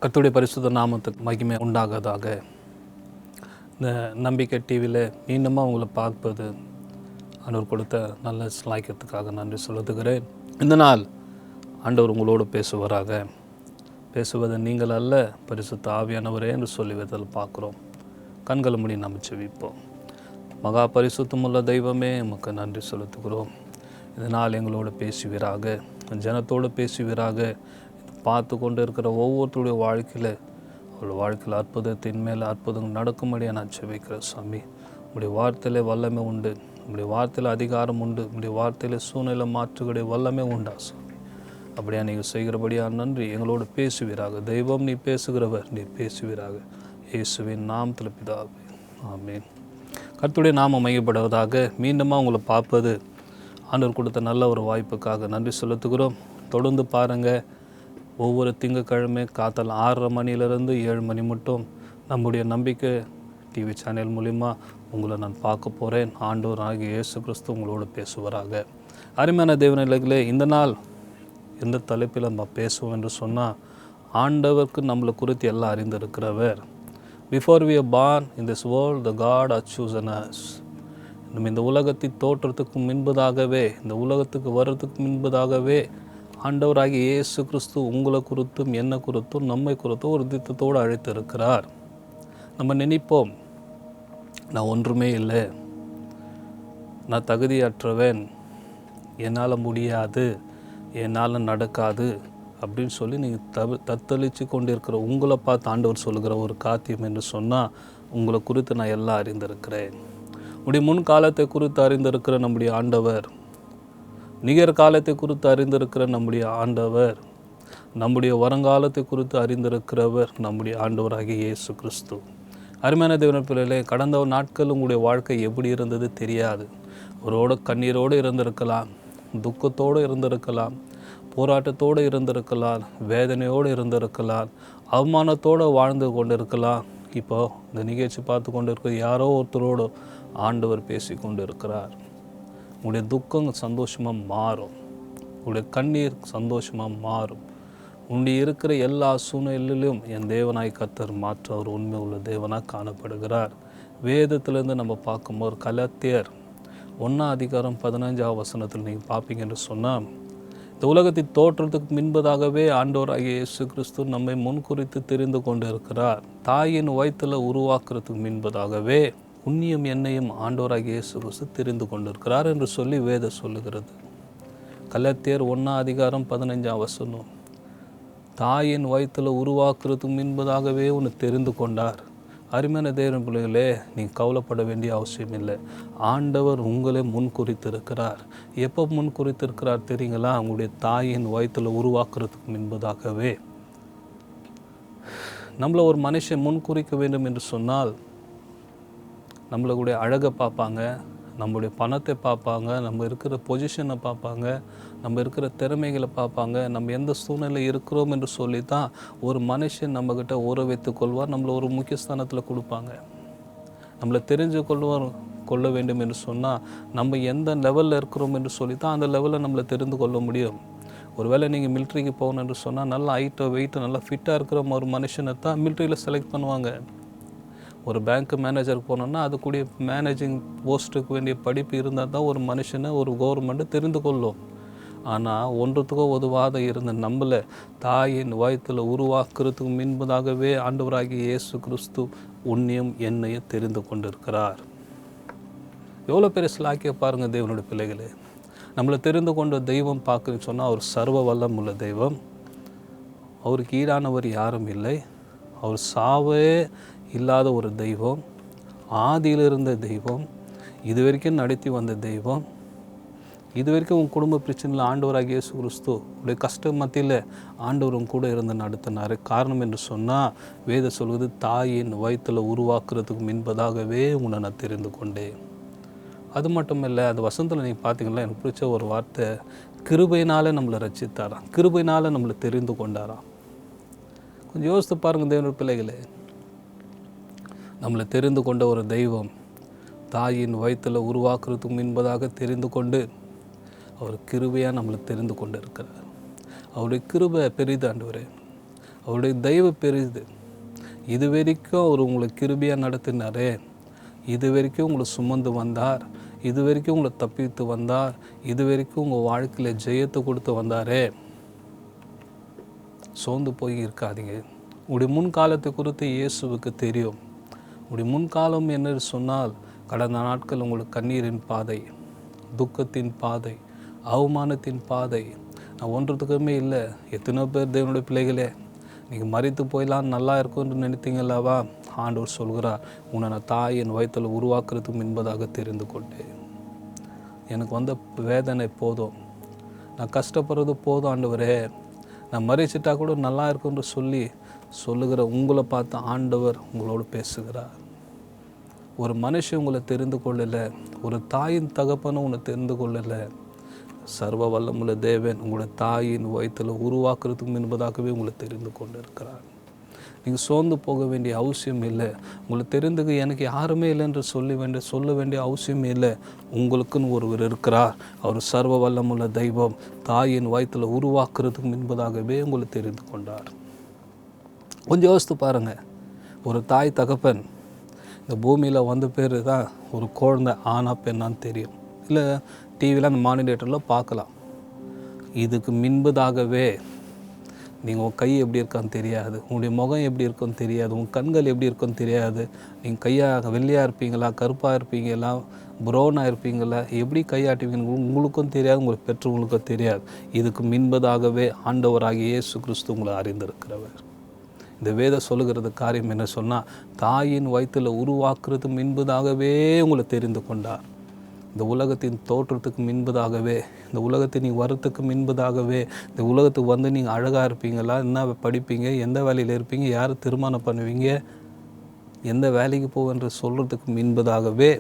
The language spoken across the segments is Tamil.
கர்த்தருடைய பரிசுத்த நாமத்துக்கு மகிமை உண்டாகதாக. இந்த நம்பிக்கை டிவியில் மீண்டுமாக உங்களை பார்ப்பது ஆண்டவர் கொடுத்த நல்ல ஸ்லாய்க்கத்துக்காக நன்றி செலுத்துகிறேன். இந்த நாள் ஆண்டவர் உங்களோடு பேசுவது நீங்கள் அல்ல, பரிசுத்த ஆவியானவரே என்று சொல்லி விதத்தில் பார்க்குறோம். கண்களை மூடி நம்ம செவிப்போம். மகா பரிசுத்தமுள்ள தெய்வமே உமக்கு நன்றி செலுத்துகிறோம். இந்த நாள் எங்களோடு பேசுவீராக, ஜனத்தோடு பேசுவீராக. பார்த்து கொண்டு இருக்கிற ஒவ்வொருத்தருடைய வாழ்க்கையில் அவருடைய வாழ்க்கையில் அற்புதத்தின் மேலே அற்புதங்கள் நடக்கும்படியாக நான் செபிக்கிறேன். சாமி, உங்களுடைய வார்த்தையிலே வல்லமை உண்டு, உங்களுடைய வார்த்தையில் அதிகாரம் உண்டு, உங்களுடைய வார்த்தையில் சூழ்நிலை மாற்றுகளுடைய வல்லமை உண்டா சாமி. அப்படியா நீங்கள் செய்கிறபடியா நன்றி. எங்களோடு பேசுவீராக. தெய்வம் நீ பேசுகிறவர், நீ பேசுவீராக. இயேசுவின் நாமத்தில் பிதாவே, ஆமேன். கர்த்தருடைய நாமம் மையப்படுவதாக. மீண்டுமாக உங்களை பார்ப்பது ஆண்டவர் கொடுத்த நல்ல ஒரு வாய்ப்புக்காக நன்றி செலுத்துகிறோம். தொடர்ந்து பாருங்கள். ஒவ்வொரு திங்கட்கிழமை காத்தால் 6:30 மணிலேருந்து 7 மணி மட்டும் நம்முடைய நம்பிக்கை டிவி சேனல் மூலிமா உங்களை நான் பார்க்க போகிறேன். ஆண்டவர் ஆகிய இயேசு கிறிஸ்து உங்களோடு பேசுவாராக. அருமையான தேவநிலைகளே, இந்த நாள் எந்த தலைப்பில் நம்ம பேசுவோம் என்று சொன்னால், ஆண்டவருக்கு நம்மளை குறித்து எல்லாம் அறிந்திருக்கிறவர். Before we are born in this world the God has chosen us. நம்ம இந்த உலகத்தின் தோற்றத்துக்கு முன்பதாகவே, இந்த உலகத்துக்கு வர்றதுக்கு முன்பதாகவே ஆண்டவராகிய இயேசு கிறிஸ்து உங்களை குறித்தும் என்ன குறித்தும் நம்மை குறித்தும் ஒரு திட்டத்தோடு அழைத்திருக்கிறார். நம்ம நினைப்போம், நான் ஒன்றுமே இல்லை, நான் தகுதியற்றவன், என்னால் முடியாது, என்னால் நடக்காது அப்படின்னு சொல்லி நீங்கள் தத்தளித்து கொண்டிருக்கிற உங்களை பார்த்து ஆண்டவர் சொல்லுகிற ஒரு காத்தியம் என்று சொன்னால், உங்களை குறித்து நான் எல்லாம் அறிந்திருக்கிறேன். உடைய முன்காலத்தை குறித்து அறிந்திருக்கிற நம்முடைய ஆண்டவர், நிகழ்காலத்தை குறித்து அறிந்திருக்கிற நம்முடைய ஆண்டவர், நம்முடைய வருங்காலத்தை குறித்து அறிந்திருக்கிறவர் நம்முடைய ஆண்டவராகிய இயேசு கிறிஸ்து. அருமையான தேவன் பிள்ளைகளே, கடந்த நாட்கள் உங்களுடைய வாழ்க்கை எப்படி இருந்தது தெரியாது. அவரோட கண்ணீரோடு இருந்திருக்கலாம், துக்கத்தோடு இருந்திருக்கலாம், போராட்டத்தோடு இருந்திருக்கலாம், வேதனையோடு இருந்திருக்கலாம், அவமானத்தோடு வாழ்ந்து கொண்டு இருக்கலாம். இப்போ இந்த நிகழ்ச்சி பார்த்து கொண்டு இருக்க யாரோ ஒருத்தரோடு ஆண்டவர் பேசி கொண்டு இருக்கிறார். உங்களுடைய துக்கம் சந்தோஷமாக மாறும், உங்களுடைய கண்ணீர் சந்தோஷமாக மாறும். உன்னுடைய இருக்கிற எல்லா சூழ்நிலையிலும் என் தேவனாய் கர்த்தர் மாற்ற அவர் உண்மை உள்ள தேவனாக காணப்படுகிறார். வேதத்திலேருந்து நம்ம பார்க்கும்போது கலாத்தியர் 1:15 நீங்கள் பார்ப்பீங்க என்று சொன்னால், இந்த உலகத்தின் தோற்றத்துக்கு முன்பதாகவே ஆண்டவராகிய இயேசு கிறிஸ்து நம்மை முன்குறித்து தெரிந்து கொண்டு இருக்கிறார். தாயின் வயிற்றில் உருவாக்குறதுக்கு முன்பதாகவே உன்னையும் என்னையும் ஆண்டவராகிய இயேசு கிறிஸ்து தெரிந்து கொண்டிருக்கிறார் என்று சொல்லி வேதம் சொல்லுகிறது. கலாத்தியர் 1:15 தாயின் வயிற்றில் உருவாக்குறதுக்கு முன்பதாகவே உன்னை தெரிந்து கொண்டார். அருமையான தேவன் பிள்ளைகளே, நீங்கள் கவலைப்பட வேண்டிய அவசியம் இல்லை. ஆண்டவர் உங்களே முன்குறித்திருக்கிறார். எப்போ முன்குறித்திருக்கிறார் தெரியுங்களா? உங்களுடைய தாயின் வயிற்றில் உருவாக்குறதுக்கு முன்பதாகவே. நம்மளை ஒரு மனுஷன் முன்குறிக்க வேண்டும் என்று சொன்னால், நம்மளுடைய அழகை பார்ப்பாங்க, நம்மளுடைய பணத்தை பார்ப்பாங்க, நம்ம இருக்கிற பொசிஷனை பார்ப்பாங்க, நம்ம இருக்கிற திறமைகளை பார்ப்பாங்க, நம்ம எந்த சூழ்நிலை இருக்கிறோம் என்று சொல்லி தான் ஒரு மனுஷன் நம்மக்கிட்ட உறவு வைத்துக் கொள்வார், நம்மளை ஒரு முக்கிய ஸ்தானத்தில் கொடுப்பாங்க. நம்மளை தெரிஞ்சு கொள்ள வேண்டும் என்று சொன்னால், நம்ம எந்த லெவலில் இருக்கிறோம் என்று சொல்லி தான் அந்த லெவலில் நம்மளை தெரிந்து கொள்ள முடியும். ஒருவேளை நீங்கள் மிலிட்ரிக்கு போகணும் என்று சொன்னால், நல்லா ஹைட்டோ வெயிட்டோ நல்லா ஃபிட்டாக இருக்கிற ஒரு மனுஷனை தான் மிலிட்ரியில் செலக்ட் பண்ணுவாங்க. ஒரு பேங்க் மேனேஜருக்கு போனோன்னா அதுக்கூடிய மேனேஜிங் போஸ்ட்டுக்கு வேண்டிய படிப்பு இருந்தால் தான் ஒரு மனுஷனை ஒரு கவர்மெண்ட்டு தெரிந்து கொள்ளும். ஆனால் ஒன்றுத்துக்கோ உதவாத இருந்த நம்மளை தாயின் வயிற்றில் உருவாக்குறதுக்கு முன்பதாகவே ஆண்டவராகிய இயேசு கிறிஸ்து உன்னையும் என்னையும் தெரிந்து கொண்டிருக்கிறார். எவ்வளோ பெரிய ஸ்லாக்கிய பாருங்கள் தேவனுடைய பிள்ளைகளே. நம்மளை தெரிந்து கொண்ட தெய்வம் பார்க்குறேன்னு சொன்னால், அவர் சர்வ வல்லம் உள்ள தெய்வம். அவருக்கு ஈடானவர் யாரும் இல்லை. அவர் சாவே இல்லாத ஒரு தெய்வம், ஆதியில் இருந்த தெய்வம், இது வரைக்கும் நடத்தி வந்த தெய்வம். இது வரைக்கும் உன் குடும்ப பிரச்சனையில் ஆண்டவராகிய இயேசு கிறிஸ்து உடைய கஷ்ட மத்தியில் ஆண்டவரும் கூட இருந்து நடத்தினார். காரணம் என்று சொன்னால், வேதம் சொல்வது, தாயின் வயிற்றில் உருவாக்குறதுக்கு முன்பதாகவே உன்னை நான் தெரிந்து கொண்டேன். அது மட்டும் இல்லை, அந்த வசனத்தில் நீங்கள் பார்த்தீங்கன்னா, எனக்கு பிடிச்ச ஒரு வார்த்தை, கிருபையினால் நம்மளை ரட்சித்தாராம், கிருபையினால் நம்மளை தெரிந்து கொண்டாராம். கொஞ்சம் யோசித்து பாருங்கள் தேவனுடைய பிள்ளைகளே. நம்மளை தெரிந்து கொண்ட ஒரு தெய்வம், தாயின் வயிற்றில் உருவாக்குறதுக்கு முன்பதாக தெரிந்து கொண்டு அவர் கிருபையாக நம்மளை தெரிந்து கொண்டு இருக்கிறார். அவருடைய கிருபை பெரிது ஆண்டவரே. அவருடைய தெய்வ பெரிது. இது வரைக்கும் அவர் உங்களை கிருபையாக நடத்தினாரே, இது வரைக்கும் உங்களை சுமந்து வந்தார், இது வரைக்கும் உங்களை தப்பித்து வந்தார், இது வரைக்கும் உங்கள் வாழ்க்கையில் ஜெயத்தை கொடுத்து வந்தாரே. சோர்ந்து போய் இருக்காதீங்க. உங்களுடைய முன்காலத்தை குறித்து இயேசுவுக்கு தெரியும். உங்களுடைய முன்காலம் என்ன சொன்னால், கடந்த நாட்கள் உங்களுக்கு கண்ணீரின் பாதை, துக்கத்தின் பாதை, அவமானத்தின் பாதை. நான் ஒன்றத்துக்குமே இல்லை. எத்தனை பேர் தேவனுடைய பிள்ளைகளே, நீங்கள் மறித்து போயிடலாம் நல்லா இருக்கும்னு நினைத்தீங்களாவா? ஆண்டவர் சொல்கிறார், உன்னை நான் தாயின் வயிற்றில் உருவாக்குறதுக்கு என்பதாக தெரிந்து கொண்டேன். எனக்கு வந்த வேதனை போதும், நான் கஷ்டப்படுறது போதும் ஆண்டவரே, நான் மறிச்சிட்டா கூட நல்லா இருக்குன்னு சொல்லுகிற உங்களை பார்த்து ஆண்டவர் உங்களோடு பேசுகிறார். ஒரு மனுஷன் உங்களை தெரிந்து கொள்ளலை, ஒரு தாயின் தகப்பனும் உன்னை தெரிந்து கொள்ளலை. சர்வ வல்லமுள்ள தேவன் உங்களோட தாயின் வயிற்றில் உருவாக்குறதுக்கு என்பதாகவே உங்களை தெரிந்து கொண்டு இருக்கிறார். நீங்கள் சோர்ந்து போக வேண்டிய அவசியம் இல்லை. உங்களை தெரிந்துக்க எனக்கு யாருமே இல்லை என்று சொல்ல வேண்டிய அவசியமே இல்லை. உங்களுக்குன்னு ஒருவர் இருக்கிறார். அவர் சர்வ வல்லமுள்ள தெய்வம், தாயின் வயிற்றில் உருவாக்குறதுக்கு என்பதாகவே உங்களை தெரிந்து கொண்டார். கொஞ்சம் யோசித்து பாருங்கள். ஒரு தாய் தகப்பன் இந்த பூமியில் வந்த பேர் தான் ஒரு குழந்தை ஆனா பெண்ணான்னு தெரியும், இல்லை டிவியில் அந்த மானிட்டரில் பார்க்கலாம். இதுக்கு முன்பதாகவே நீங்கள் உங்கள் கை எப்படி இருக்கான்னு தெரியாது, உங்களுடைய முகம் எப்படி இருக்குன்னு தெரியாது, உங்கள் கண்கள் எப்படி இருக்குன்னு தெரியாது. நீங்கள் கையாக வெள்ளையாக இருப்பீங்களா, கருப்பாக இருப்பீங்களா, ப்ரௌனாக இருப்பீங்களா, எப்படி கையாட்டுவீங்க உங்களுக்கும் தெரியாது, உங்களுக்கு பெற்றவங்களுக்கும் தெரியாது. இதுக்கு முன்பதாகவே ஆண்டவராகிய இயேசு கிறிஸ்து உங்களை அறிந்திருக்கிறவர். இந்த வேதம் சொல்லுகிறது காரியம் என்ன சொன்னால், தாயின் வயிற்றில் உருவாக்குறது முன்பதாகவே உங்களை தெரிந்து கொண்டார். இந்த உலகத்தின் தோற்றத்துக்கு முன்பதாகவே, இந்த உலகத்தை நீங்கள் வரத்துக்கு முன்பதாகவே, இந்த உலகத்துக்கு வந்து நீங்கள் அழகாக இருப்பீங்களா, என்ன படிப்பீங்க, எந்த வேலையில் இருப்பீங்க, யார் திருமணம் பண்ணுவீங்க, எந்த வேலைக்கு போவென்று சொல்கிறதுக்கு முன்பதாகவே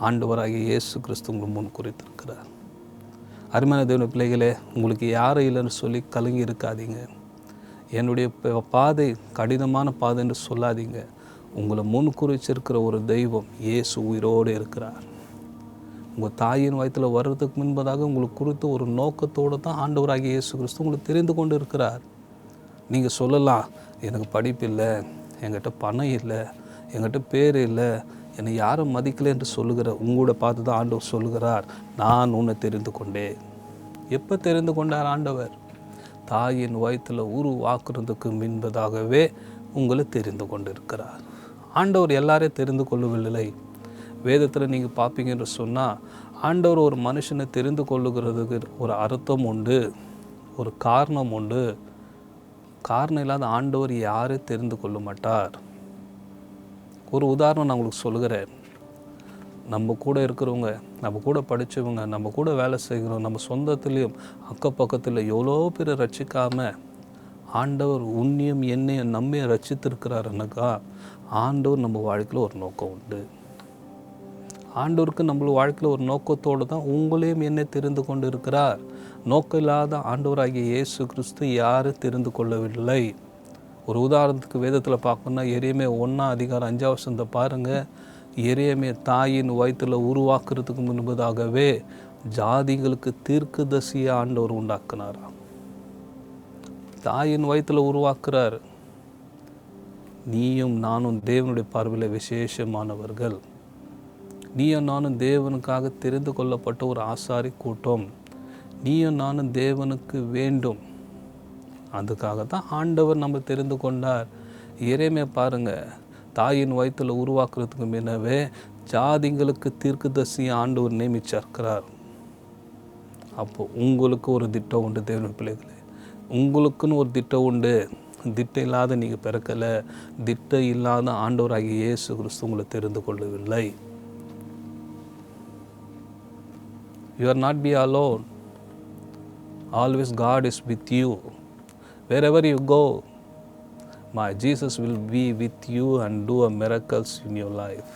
ஆண்டவராகிய இயேசு கிறிஸ்து உங்களுக்கு முன் குறித்திருக்கிறார். அருமையான தேவனுடைய பிள்ளைகளே, உங்களுக்கு யாரும் இல்லைன்னு சொல்லி கலங்கி இருக்காதீங்க. என்னுடைய பாதை கடினமான பாதை என்று சொல்லாதீங்க. உங்களை முன் குறிச்சிருக்கிற ஒரு தெய்வம் இயேசு உயிரோடு இருக்கிறார். உங்கள் தாயின் வயிற்றில் வர்றதுக்கு முன்பதாக உங்களுக்கு குறித்து ஒரு நோக்கத்தோடு தான் ஆண்டவராகிய இயேசு கிறிஸ்து உங்களுக்கு தெரிந்து கொண்டு இருக்கிறார். நீங்கள் சொல்லலாம், எனக்கு படிப்பு இல்லை, என்கிட்ட பணம் இல்லை, என்கிட்ட பேர் இல்லை, என்னை யாரும் மதிக்கலை என்று சொல்லுகிற உங்களோட பார்த்து தான் ஆண்டவர் சொல்லுகிறார், நான் உன்னை தெரிந்து கொண்டேன். எப்போ தெரிந்து கொண்டார் ஆண்டவர்? தாயின் வயிற்றில் உருவாக்குறதுக்கு முன்பதாகவே உங்களை தெரிந்து கொண்டு இருக்கிறார். ஆண்டவர் எல்லாரையும் தெரிந்து கொள்ளவில்லை. வேதத்தில் நீங்கள் பார்ப்பீங்க என்று சொன்னால், ஆண்டவர் ஒரு மனுஷனை தெரிந்து கொள்ளுகிறதுக்கு ஒரு அர்த்தம் உண்டு, ஒரு காரணம் உண்டு. காரணம் இல்லாத ஆண்டவர் யாரும் தெரிந்து கொள்ள மாட்டார். ஒரு உதாரணம் நான் உங்களுக்கு சொல்லுகிறேன். நம்ம கூட இருக்கிறவங்க, நம்ம கூட படித்தவங்க, நம்ம கூட வேலை செய்கிறோம், நம்ம சொந்தத்துலேயும் அக்கப்பக்கத்தில் எவ்வளோ பேர் ரட்சிக்காமல் ஆண்டவர் உன்னையும் என்னையும் நம்மையும் ரட்சித்திருக்கிறாருன்னாக்கா, ஆண்டவர் நம்ம வாழ்க்கையில் ஒரு நோக்கம் உண்டு. ஆண்டவருக்கு நம்மள வாழ்க்கையில் ஒரு நோக்கத்தோடு தான் உங்களையும் என்னை தெரிந்து கொண்டு இருக்கிறார். நோக்கம் இல்லாத ஆண்டவராகிய இயேசு கிறிஸ்து யாரும் தெரிந்து கொள்ளவில்லை. ஒரு உதாரணத்துக்கு வேதத்தில் பார்க்கணுன்னா, எரேமியா 1:5 பாருங்கள். எரேமியா தாயின் வயிற்றில் உருவாக்குறதுக்கு முன்பதாகவே ஜாதிகளுக்கு தீர்க்கதரிசியை ஆண்டவர் உண்டாக்குனாராம். தாயின் வயிற்றில் உருவாக்குறார். நீயும் நானும் தேவனுடைய பார்வையில் விசேஷமானவர்கள். நீயும் நானும் தேவனுக்காக தெரிந்து கொள்ளப்பட்ட ஒரு ஆசாரி கூட்டம். நீயும் நானும் தேவனுக்கு வேண்டும். அதுக்காக தான் ஆண்டவர் நம்ம தெரிந்து கொண்டார். எரேமியா பாருங்கள், தாயின் வயிற்றில் உருவாக்குறதுக்கு முன்னவே ஜாதிங்களுக்கு தீர்க்கதரிசியை ஆண்டவர் நியமிச்சிருக்கிறார். அப்போது உங்களுக்கு ஒரு திட்டம் உண்டு தேவனுடைய பிள்ளைகளே, உங்களுக்குன்னு ஒரு திட்டம் உண்டு. திட்டம் இல்லாத நீங்கள் பிறக்கலை. திட்டம் இல்லாத ஆண்டவராகிய இயேசு கிறிஸ்து உங்களை தெரிந்து கொள்ளவில்லை. You are not be alone. Always God is with you. Wherever you go, my Jesus will be with you and do a miracles in your life.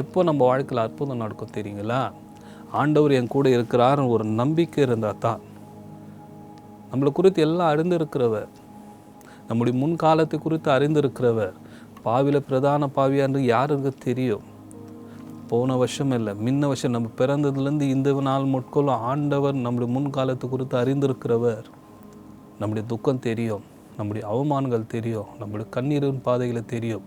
எப்போ நம்ம வாழ்க்கையில் அற்புதம் நடக்கும் தெரியுங்களா? ஆண்டவர் என் கூட இருக்கிறார்னு ஒரு நம்பிக்கை இருந்தால் தான். நம்மளை குறித்து எல்லாம் அறிந்திருக்கிறவர், நம்முடைய முன்காலத்தை குறித்து அறிந்திருக்கிறவர். பாவியில் பிரதான பாவியான்னு யாருக்கு தெரியும்? போன வருஷம் இல்லை, முன்ன வருஷம் நம்ம பிறந்ததுலேருந்து இந்த நாள் முட்கொள்ளும் ஆண்டவர் நம்முடைய முன்காலத்தை குறித்து அறிந்திருக்கிறவர். நம்முடைய துக்கம் தெரியும், நம்முடைய அவமானங்கள் தெரியும், நம்முடைய கண்ணீரின் பாதைகளை தெரியும்.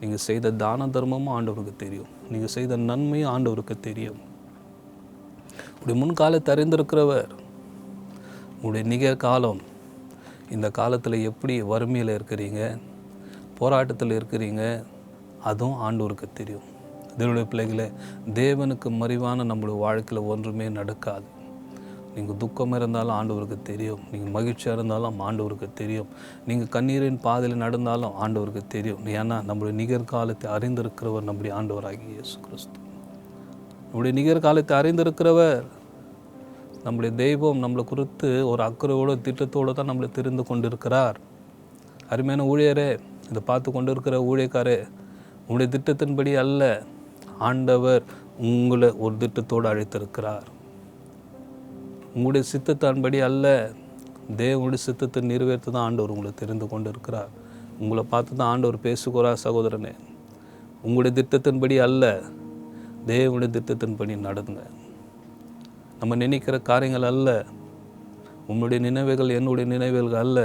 நீங்கள் செய்த தான தர்மமும் ஆண்டவருக்கு தெரியும், நீங்கள் செய்த நன்மையும் ஆண்டவருக்கு தெரியும். உங்களுடைய முன்காலத்தை அறிந்திருக்கிறவர். உங்களுடைய நிகழ்காலம், இந்த காலத்தில் எப்படி வறுமையில் இருக்கிறீங்க, போராட்டத்தில் இருக்கிறீங்க, அதுவும் ஆண்டவருக்கு தெரியும். தேவனுடைய பிள்ளைகளே, தேவனுக்கு மறைவான நம்மளுடைய வாழ்க்கையில் ஒன்றுமே நடக்காது. நீங்கள் துக்கம் இருந்தாலும் ஆண்டவருக்கு தெரியும், நீங்கள் மகிழ்ச்சியாக இருந்தாலும் ஆண்டவருக்கு தெரியும், நீங்கள் கண்ணீரின் பாதையில் நடந்தாலும் ஆண்டவருக்கு தெரியும். ஏன்னா நம்முடைய நிகழ்காலத்தை அறிந்திருக்கிறவர் நம்முடைய ஆண்டவராகிய இயேசு கிறிஸ்து. நம்முடைய நிகழ்காலத்தை அறிந்திருக்கிறவர் நம்முடைய தெய்வம். நம்மளை குறித்து ஒரு அக்கறையோடு திட்டத்தோடு தான் நம்மளை தெரிந்து கொண்டிருக்கிறார். அருமையான ஊழியரே, இதை பார்த்து கொண்டு இருக்கிற ஊழியக்காரே, உங்களுடைய திட்டத்தின்படி அல்ல, ஆண்டவர் உங்களை ஒரு திட்டத்தோடு அழைத்திருக்கிறார். உங்களுடைய சித்தத்தின்படி அல்ல, தேவனுடைய சித்தத்தை நிறைவேற்ற தான் ஆண்டவர் உங்களை தெரிந்து கொண்டு இருக்கிறார். உங்களை பார்த்து தான் ஆண்டவர் பேசுகிறார். சகோதரனே, உங்களுடைய திட்டத்தின்படி அல்ல, தேவனுடைய திட்டத்தின்படி நடந்துங்க. நம்ம நினைக்கிற காரியங்கள் அல்ல, உங்களுடைய நினைவுகள் என்னுடைய நினைவுகள் அல்ல,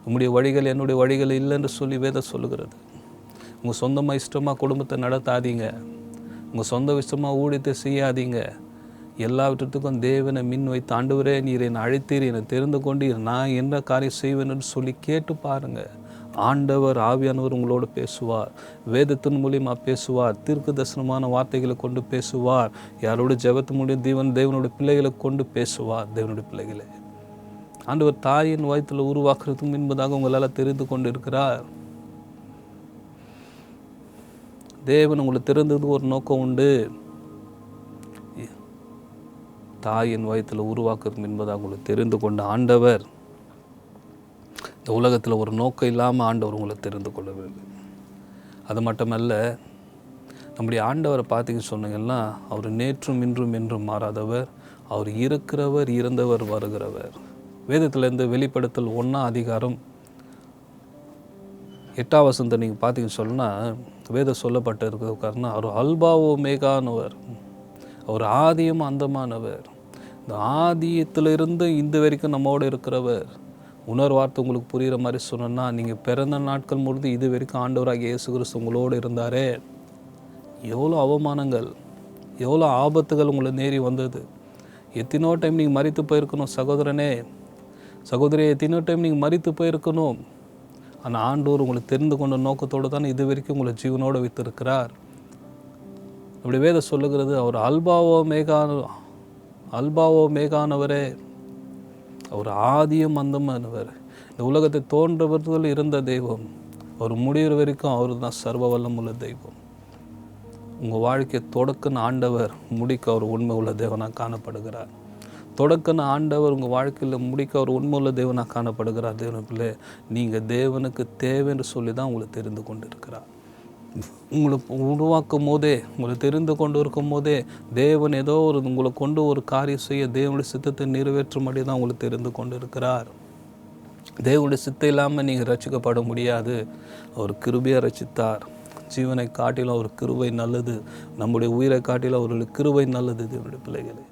உங்களுடைய வழிகள் என்னுடைய வழிகள் இல்லைன்னு சொல்லி வேதம் சொல்லுகிறது. உங்கள் சொந்தமாக இஷ்டமாக குடும்பத்தை நடத்தாதீங்க, உங்கள் சொந்த இஷ்டமாக ஊழியத்தை செய்யாதீங்க. எல்லாவற்றுக்கும் தேவனை மின் வைத்து, ஆண்டவரே நீர் என்னை அழைத்தீர், என்னை தெரிந்து கொண்டீர், நான் என்ன காரியம் செய்வேன்னு சொல்லி கேட்டு பாருங்கள். ஆண்டவர் ஆவியானவர் உங்களோடு பேசுவார், வேதத்தின் மூலியமாக பேசுவார், தீர்க்க தரிசனமான வார்த்தைகளை கொண்டு பேசுவார், யாரோட ஜெபத்து மூலியம் தேவனுடைய பிள்ளைகளை கொண்டு பேசுவார். தேவனுடைய பிள்ளைகளை ஆண்டவர் தாயின் வயிற்றில் உருவாக்குறதுக்கு முன்பதாக உங்களால் தெரிந்து கொண்டு இருக்கிறார். தேவன் உங்களை தெரிந்தது ஒரு நோக்கம் உண்டு. தாயின் வயிற்றில் உருவாக்குறது என்பதாக உங்களை தெரிந்து கொண்ட ஆண்டவர் இந்த உலகத்தில் ஒரு நோக்கம் இல்லாமல் ஆண்டவர் உங்களை தெரிந்து கொள்ள வேண்டும். அது மட்டுமல்ல, நம்முடைய ஆண்டவரை பார்த்தீங்கன்னு சொன்னீங்கன்னா, அவர் நேற்றும் இன்றும் என்றும் மாறாதவர், அவர் இருக்கிறவர், இறந்தவர், வருகிறவர். வேதத்திலேருந்து வெளிப்படுத்தல் 1ஆம் அதிகாரம் 8ஆம் வசனத்தை நீங்கள் பார்த்தீங்கன்னு சொன்னால், வேதம் சொல்லப்பட்டு இருக்கிறதுக்காரனா அவர் அல்பாவோ மேகானவர், அவர் ஆதியும் அந்தமானவர், இந்த ஆதியத்திலிருந்து இந்த வரைக்கும் நம்மோடு இருக்கிறவர். உணர்வார்த்தை உங்களுக்கு புரிகிற மாதிரி சொன்னோன்னா, நீங்கள் பிறந்த நாட்கள் முழுது இது வரைக்கும் ஆண்டவராகிய இயேசு கிறிஸ்து உங்களோடு இருந்தாரே. எவ்வளோ அவமானங்கள், எவ்வளோ ஆபத்துகள் உங்களை நேரி வந்தது. எத்தனோ டைம் நீங்கள் மரித்து போயிருக்கணும் சகோதரனே, சகோதரியே, எத்தனோ டைம் நீங்கள் மரித்து போயிருக்கணும். ஆனால் ஆண்டவர் உங்களை தெரிந்து கொண்ட நோக்கத்தோடு தான் இது வரைக்கும் உங்களை ஜீவனோடு வைத்திருக்கிறார். அப்படி வேதம் சொல்லுகிறது, அவர் அல்பாவோ மேகானவரே, அவர் ஆதியும் அந்தமானவர். இந்த உலகத்தை தோன்றவர்கள் இருந்த தெய்வம், அவர் முடிகிற வரைக்கும் அவர் தான் சர்வ வல்லமுள்ள தெய்வம். உங்கள் வாழ்க்கையை தொடக்கன்னு ஆண்டவர், முடிக்க அவர் உண்மை உள்ள தேவனாக காணப்படுகிறார். தொடக்கன்னு ஆண்டவர் உங்கள் வாழ்க்கையில் முடிக்க அவர் உண்மை உள்ள தேவனாக காணப்படுகிறார். தேவனுக்குள்ளே நீங்கள் தேவனுக்கு தேவைன்னு சொல்லி தான் உங்களை தெரிந்து கொண்டு இருக்கிறார். உங்களை உருவாக்கும் போதே, உங்களை தெரிந்து கொண்டு இருக்கும் போதே, தேவன் ஏதோ உங்களை கொண்டு ஒரு காரியம் செய்ய, தேவனுடைய சித்தத்தை நிறைவேற்றும்படி தான் உங்களை தெரிந்து கொண்டு இருக்கிறார். தேவனுடைய சித்தம் இல்லாமல் நீங்கள் ரட்சிக்கப்பட முடியாது. அவர் கிருபையை ரட்சித்தார். ஜீவனை காட்டிலும் அவர் கிருபை நல்லது, நம்முடைய உயிரை காட்டிலும் அவர்களுக்கு கிருபை நல்லது. தேவனுடைய பிள்ளைகளே,